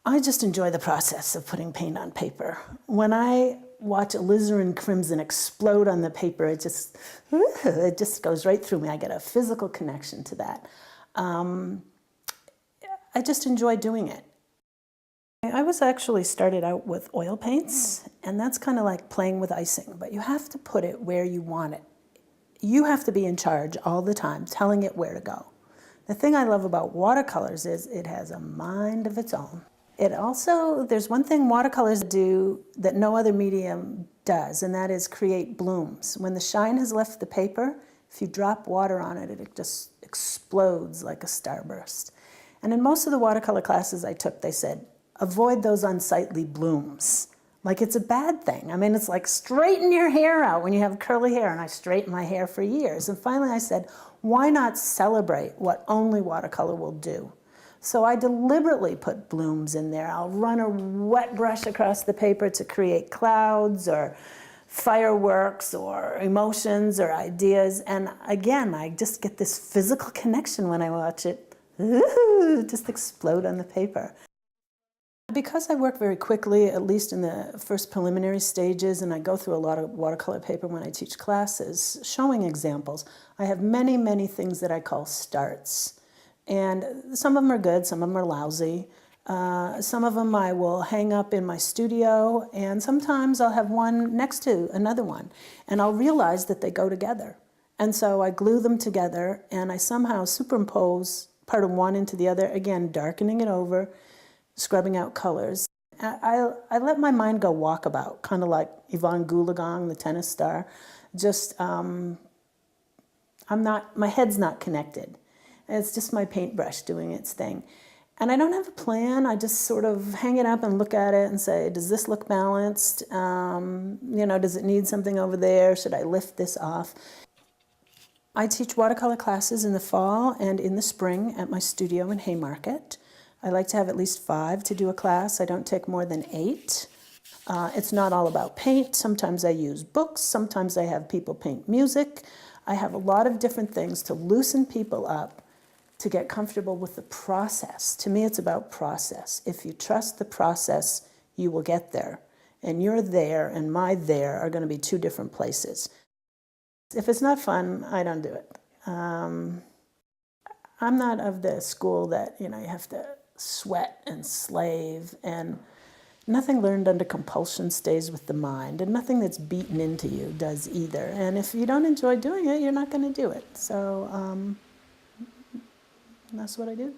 I just enjoy the process of putting paint on paper. When I watch alizarin crimson explode on the paper, it just goes right through me. I get a physical connection to that. I just enjoy doing it. I was actually started out with oil paints, and that's kind of like playing with icing, but you have to put it where you want it. You have to be in charge all the time, telling it where to go. The thing I love about watercolors is it has a mind of its own. There's one thing watercolors do that no other medium does, and that is create blooms. When the shine has left the paper, if you drop water on it, it just explodes like a starburst. And in most of the watercolor classes I took, they said, avoid those unsightly blooms. Like it's a bad thing. I mean, it's like straighten your hair out when you have curly hair, and I straightened my hair for years. And finally I said, why not celebrate what only watercolor will do? So I deliberately put blooms in there. I'll run a wet brush across the paper to create clouds or fireworks or emotions or ideas. And again, I just get this physical connection when I watch it. Just explode on the paper. Because I work very quickly, at least in the first preliminary stages, and I go through a lot of watercolor paper when I teach classes, showing examples, I have many, many things that I call starts. And some of them are good, some of them are lousy. Some of them I will hang up in my studio, and sometimes I'll have one next to another one, and I'll realize that they go together. And so I glue them together, and I somehow superimpose part of one into the other, again, darkening it over, scrubbing out colors. I let my mind go walkabout, kind of like Yvonne Goolagong, the tennis star. Just, my head's not connected. It's just my paintbrush doing its thing. And I don't have a plan. I just sort of hang it up and look at it and say, does this look balanced? Does it need something over there? Should I lift this off? I teach watercolor classes in the fall and in the spring at my studio in Haymarket. I like to have at least 5 to do a class. I don't take more than 8. It's not all about paint. Sometimes I use books. Sometimes I have people paint music. I have a lot of different things to loosen people up, to get comfortable with the process. To me, it's about process. If you trust the process, you will get there. And your there and my there are going to be 2 different places. If it's not fun, I don't do it. I'm not of the school that, you have to sweat and slave, and nothing learned under compulsion stays with the mind, and nothing that's beaten into you does either. And if you don't enjoy doing it, you're not going to do it. So that's what I do.